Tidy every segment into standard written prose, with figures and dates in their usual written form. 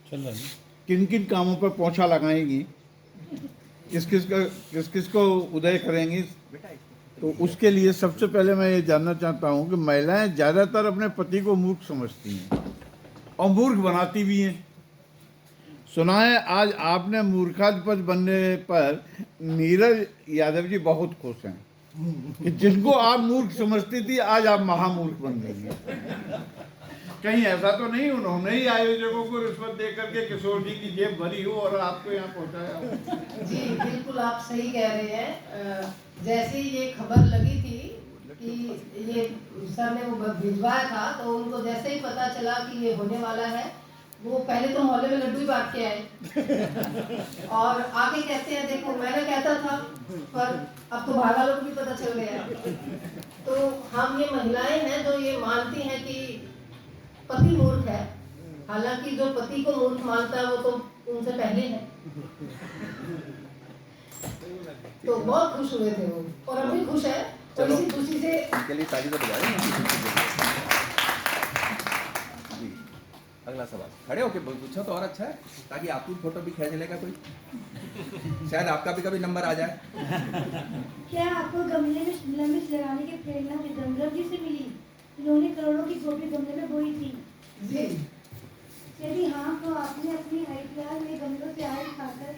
चल रहा है। किन किन कामों पर पोंछा लगाएंगी, किस किस को उदय करेंगी। तो उसके लिए सबसे पहले मैं ये जानना चाहता हूँ कि महिलाएं ज़्यादातर अपने पति को मूर्ख समझती हैं और मूर्ख बनाती भी हैं। सुना है आज आपने मूर्खाधिपति बनने पर नीरज यादव जी बहुत खुश हैं कि जिनको आप मूर्ख समझती थी आज आप महामूर्ख बन गई हैं। कहीं ऐसा तो नहीं उन्होंने ही आयोजकों को रिश्वत दे करके किशोर जी की जेब भरी हो और आपको यहाँ पहुँचाया हो? जी बिल्कुल आप सही कह रहे हैं। जैसे ही ये खबर लगी थी कि ये सर ने वो भिजवाया था, तो उनको जैसे ही पता चला कि ये होने वाला है, वो पहले तो मोहल्ले में लड्डू ही बांट के आए और आके कहते हैं देखो मैंने कहता था, पर अब तो बाहर वालों को भी पता चल गया। तो हम ये महिलाएं हैं जो ये मानती हैं कि पति मूर्ख है, हालांकि जो पति को मूर्ख मानता है वो तो उनसे पहले है। तो बहुत खुश हुए थे वो और अभी खुश है। तो इसी खुशी से इनके लिए ताली तो बजा रहे हैं। जी, अगला सवाल खड़े होके पूछो तो और अच्छा है, ताकि आपकी फोटो भी खींच लेगा कोई, शायद आपका भी कभी नंबर आ जाए। क्या आपको गमले में शिमला मिर्च लगाने की प्रेरणा चिदम्बरम जी से मिली, जिन्होंने करोड़ों की गोभी गमले में बोई थी? जी यदि हाँ, तो आपने अपनी हरिद्वार में गमलों से आयल खाकर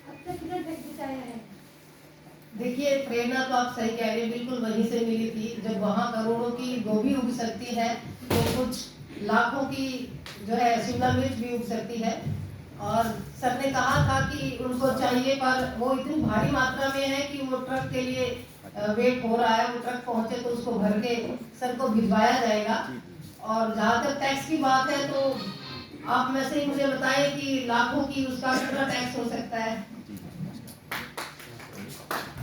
अब तक कितना बचाया है? देखिए, प्रेरणा तो आप सही कह रहे हैं, बिल्कुल वहीं से मिली थी। जब वहाँ करोड़ों की गोभी उग सकती है तो कुछ लाखों की जो है शिमला मिर्च भी उग सकती है। और सर ने कहा था कि उनको चाहिए, पर वो इतनी भारी मात्रा में है कि वो ट्रक के लिए वेट हो रहा है। वो ट्रक पहुंचे तो उसको भर के सर को भिजवाया जाएगा। और जहाँ तक टैक्स की बात है, तो आप में से ही मुझे बताएं कि लाखों की उसका कितना टैक्स हो सकता है।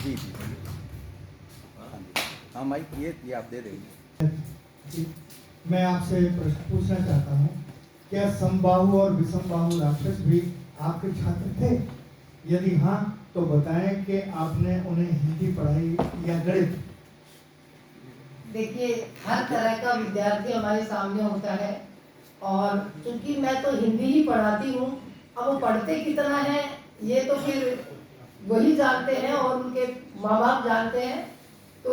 जी जी हाँ माइक ये आप दे देंगे। मैं आपसे प्रश्न पूछना चाहता हूँ, क्या समबाहु और विषमबाहु राक्षस भी आपके छात्र थे? यदि हाँ, तो बताएं कि आपने उन्हें हिंदी पढ़ाई या गणित? देखिए, हर तरह का विद्यार्थी हमारे सामने होता है और क्योंकि मैं तो हिंदी ही पढ़ाती हूँ, अब वो पढ़ते कितना है ये तो फिर वही जानते हैं और उनके माँ बाप जानते हैं। तो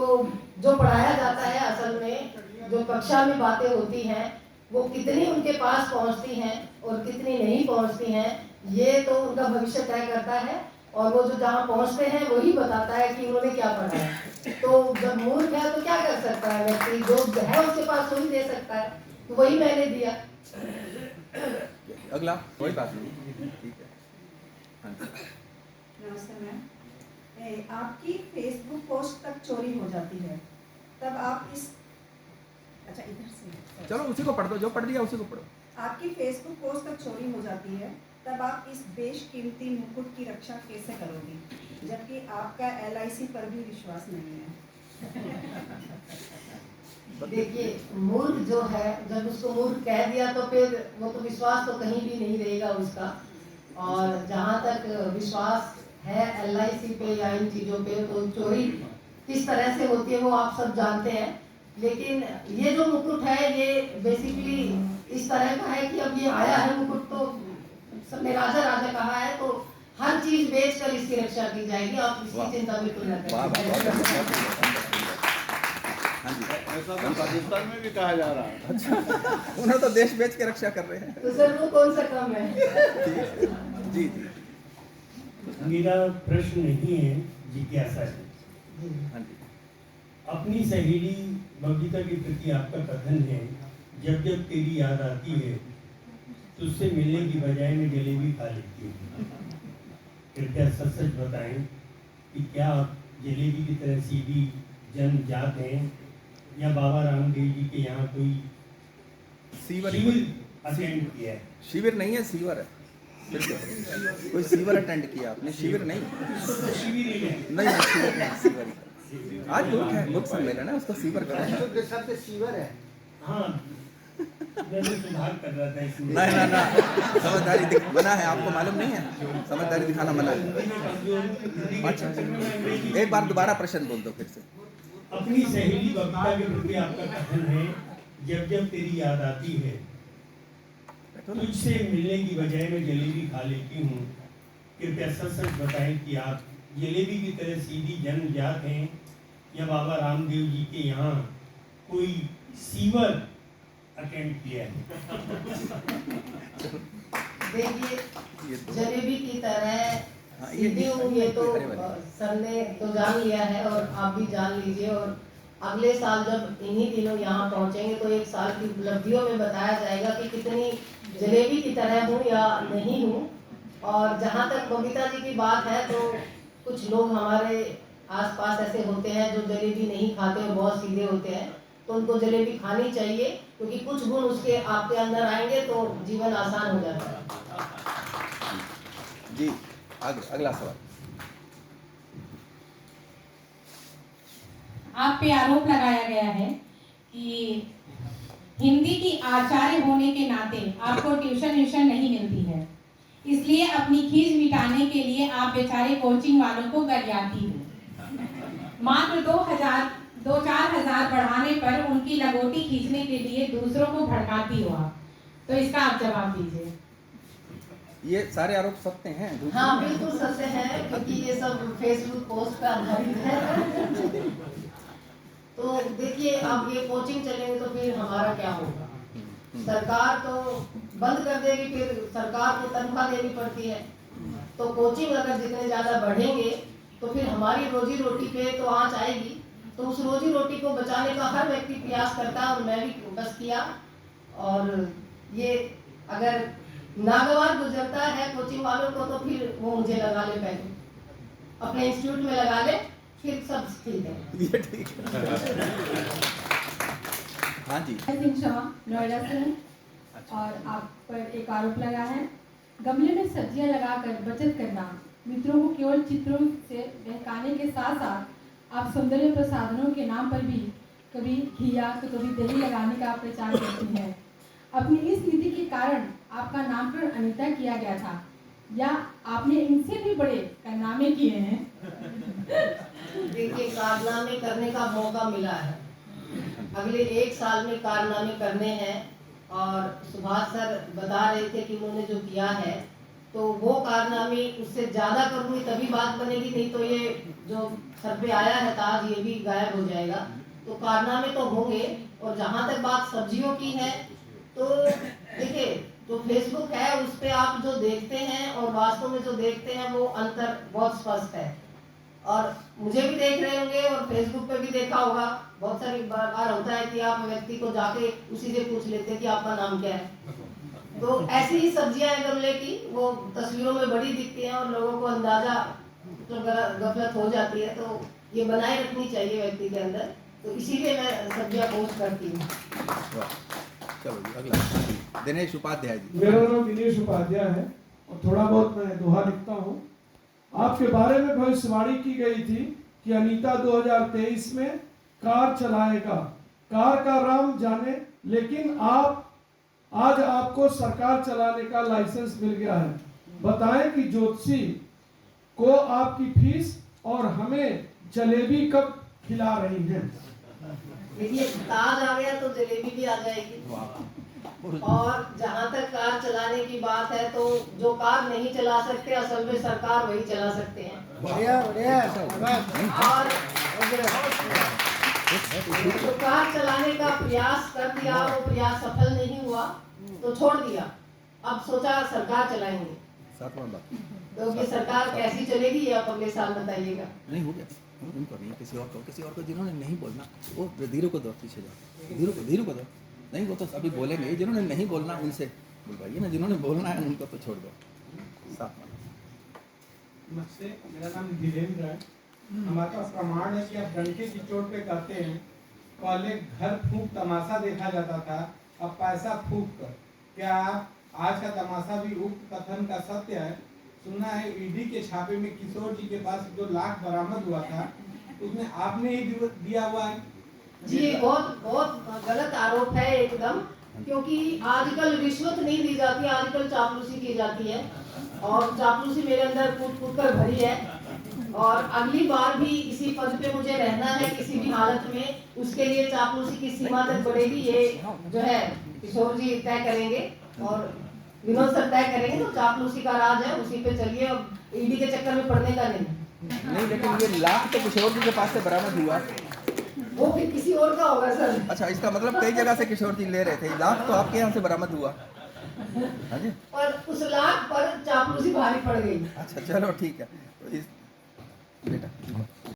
जो पढ़ाया जाता है, असल में जो कक्षा में बातें होती हैं वो कितनी उनके पास पहुँचती हैं और कितनी नहीं पहुँचती हैं, ये तो उनका भविष्य तय करता है। और वो जो जहाँ पहुँचते हैं वही बताता है कि उन्होंने क्या पढ़ा है। तो जब मूर्ख है तो क्या कर सकता है व्यक्ति, जो है उसके पास वही दे सकता है, तो वही मैंने दिया। अगला कोई बात नहीं, ठीक है। हाँ नमस्ते मैम, आपकी फेसबुक पोस्ट तक चोरी हो जाती है, तब आप इस अच्छा इधर से चलो उसी को पढ़ दो, जो पढ़ दिया उसी को पढ़ो। आपकी फेसबुक पोस्ट तक चोरी हो जाती है, तब आप इस बेशकीमती मुकुट की रक्षा कैसे करोगी, जबकि आपका LIC पर भी विश्वास नहीं है? देखिए, मूर्ख जो है, जब उसको मूर्ख कह दिया तो फिर वो तो विश्वास तो कहीं भी नहीं रहेगा उसका। और जहाँ तक विश्वास है LIC पे या इन चीज़ों पे, तो चोरी किस तरह से होती है वो आप सब जानते हैं। लेकिन ये जो मुकुट है ये बेसिकली इस तरह का है कि अब ये आया है मुकुट, तो सबने राजा राजा कहा है, तो हर चीज बेच कर इसकी रक्षा की जाएगी। आप इसकी चिंता बिल्कुल न करें। ऐसा तो पाकिस्तान में भी कहा जा रहा है। अच्छा, उन्हें तो देश बेच के रक्षा कर रहे हैं। तो सर वो कौन सा कम है? जी जी मेरा प्रश्न नहीं है, जिज्ञासा है। हाँ जी। अपनी सहेली बबीता के प्रति आपका कथन है, जब जब तेरी याद आती है तो उससे मिलने की बजाय मैं जलेबी खा लेती हूँ। कृपया सच सच बताएं कि क्या आप जलेबी की तरह सीधी जन्मजात हैं या बाबा रामदेव जी के यहाँ कोई सीवर अटेंड किया है? शिविर नहीं है, सीवर है। बिल्कुल कोई सीवर अटेंड किया आपने? शिविर नहीं, शिविर ही है। नहीं शिविर नहीं, सीवर ही। आज बुक है, बुक सम्मेलन है, उसको सीवर करो। शब्द सीवर है। हाँ, मैं सुधार कर रहा था इसमें। नहीं ना ना, समझदारी मना है, आपको मालूम नहीं है? समझदारी दिखाना मना है। अच्छा, एक बार दोबारा प्रश्न बोल दो फिर से। अपनी सहेली बबीता के प्रति आपका कथन है, जब जब तेरी याद आती है तुझसे मिलने की बजाय मैं जलेबी खा लेती हूँ। कृपया सच सच बताएं कि आप जलेबी की तरह सीधी जन्मजात हैं या बाबा रामदेव जी के यहाँ कोई सीवर अटेंड किया है। देखिए, ये तो जलेबी की तरह हाँ, ये सीधी हूँ, ये तो हरे वाले। सर ने तो जान लिया है और आप भी जान लीजिए। और अगले साल जब इन्हीं दिनों यहाँ पहुँचेंगे तो एक साल की उपलब्धियों में बताया जाएगा कि कितनी जलेबी की तरह हूँ या नहीं हूँ। और जहाँ तक बबीता जी की बात है, तो कुछ लोग हमारे आसपास ऐसे होते हैं जो जलेबी नहीं खाते और बहुत सीधे होते हैं, तो उनको जलेबी खानी चाहिए, क्योंकि कुछ गुण उसके आपके अंदर आएंगे तो जीवन आसान हो जाता है। जी आगे अगला सवाल। आप पे आरोप लगाया गया है कि हिंदी की आचार्य होने के नाते आपको ट्यूशन नहीं मिलती है, इसलिए अपनी खींच मिटाने के लिए आप बेचारे कोचिंग वालों को गरियाती हो। मात्र 2-4 हजार बढ़ाने पर उनकी लगोटी खींचने के लिए दूसरों को भड़काती हो आप, तो इसका आप जवाब दीजिए। ये सारे आरोप सत्य हैं? झूठ हाँ, नहीं है? बिल्कुल सत्य है, क्योंकि ये सब फेसबुक पोस्ट पर आधारित है। तो देखिए, अब ये कोचिंग चलेंगे तो फिर हमारा क्या होगा? सरकार तो बंद कर देगी, फिर सरकार को तनख्वाह देनी पड़ती है। तो कोचिंग अगर जितने ज़्यादा बढ़ेंगे तो फिर हमारी रोजी रोटी पे तो आंच आएगी। तो उस रोजी रोटी को बचाने का हर व्यक्ति प्रयास करता है, और मैं भी बस किया। और ये अगर नागवार गुजरता है कोचिंग वालों को, तो फिर वो मुझे लगा ले, पहले अपने इंस्टीट्यूट में लगा ले, फिर सब ठीक है। ये ठीक है। हाँ जी। सिंह शर्मा नोएडा से हूँ, और आप पर एक आरोप लगा है, गमले में सब्जियां लगाकर बचत करना मित्रों को केवल चित्रों से बहकाने के साथ साथ आप सौंदर्य प्रसाधनों के नाम पर भी कभी घिया तो कभी दही लगाने का प्रचार करती हैं। अपनी इस नीति के कारण आपका नामकरण अनीता किया गया था, या आपने इनसे भी बड़े कारनामे किए हैं? देखिए, कारनामे करने का मौका मिला है, अगले 1 साल में कारनामे करने हैं। और सुभाष सर बता रहे थे कि उन्होंने जो किया है, तो वो कारनामे उससे ज़्यादा करूँगी तभी बात बनेगी, नहीं तो ये जो सर पे आया है ताज, ये भी गायब हो जाएगा। तो कारनामे तो होंगे। और जहाँ तक बात सब्जियों की है, तो देखिए, जो फेसबुक है उस पे आप जो देखते हैं और वास्तव में जो देखते हैं, वो अंतर बहुत स्पष्ट है। और मुझे भी देख रहे होंगे और फेसबुक पे भी देखा होगा, बहुत सारी बार होता है कि आप व्यक्ति को जाके उसी से पूछ लेते हैं कि आपका नाम क्या है। तो ऐसी ही सब्जियां हैं गमले की, वो तस्वीरों में बड़ी दिखती हैं और लोगों को अंदाजा तो गफलत हो जाती है। तो ये बनाए रखनी चाहिए व्यक्ति के अंदर, तो इसीलिए मैं सब्जियां पोस्ट करती हूँ। चलो जी अगला। हाँ जी, दिनेश उपाध्याय जी। मेरा नाम दिनेश उपाध्याय है और थोड़ा बहुत मैं दोहा लिखता हूँ। आपके बारे में भविष्यवाणी की गई थी कि अनीता 2023 में कार चलाएगा, कार का राम जाने, लेकिन आज आपको सरकार चलाने का लाइसेंस मिल गया है। बताएं कि ज्योतिषी को आपकी फीस और हमें जलेबी कब खिला रही हैं? देखिए, ताज आ गया तो जलेबी भी आ जाएगी। और जहाँ तक कार चलाने की बात है, तो जो कार नहीं चला सकते, असल में सरकार वही चला सकते हैं। और तो कार चलाने का प्रयास कर दिया, वो प्रयास सफल नहीं हुआ तो छोड़ दिया। अब सोचा सरकार चलाएंगे, सातवां बात तो ये सरकार कैसी चलेगी ये आप अगले साल बताइएगा। नहीं हो गया, उनको नहीं, किसी और को जिन्होंने नहीं बोलना वो धीरे को दो, पीछे जाओ, धीरे को दो। नहीं, वो तो अभी बोलेंगे, जिन्होंने नहीं बोलना उनसे बुलवाइए ना, जिन्होंने बोलना है उनको तो छोड़ दो। नमस्ते, मेरा नाम धीरेन्द्र है। हमारे पास प्रमाण है कि आप डंके की चोट पे कहते हैं पहले घर फूंक तमाशा देखा जाता था, अब पैसा फूंक कर। क्या आज का तमाशा भी उक्त कथन का सत्य है? सुनना है ईडी के छापे में किशोर जी के पास 2 लाख बरामद हुआ था, उसमें आपने ही दिया हुआ है। जी, बहुत गलत आरोप है एकदम, क्योंकि आजकल रिश्वत नहीं दी जाती, आजकल चापलूसी की जाती है। और चापलूसी मेरे अंदर कूट कर भरी है। और अगली बार भी इसी पद पे मुझे रहना है किसी भी हालत में, उसके लिए चापलूसी की सीमा तक बढ़ेगी, ये जो है किशोर जी तय करेंगे। और विनोद सर तय करेंगे, तो चापलूसी का राज है, उसी पे चलिए, और ईडी के चक्कर में पड़ने का नहीं। लेकिन ये लाख तो किशोर जी के पास से बरामद हुआ। वो फिर किसी और का होगा सर। अच्छा, इसका मतलब कई जगह से किशोर जी ले रहे थे, लाख तो आपके यहाँ से बरामद हुआ। हाँ जी, और उस लाख पर चापलूसी भारी पड़ गई। अच्छा चलो ठीक है। तो इस बेटा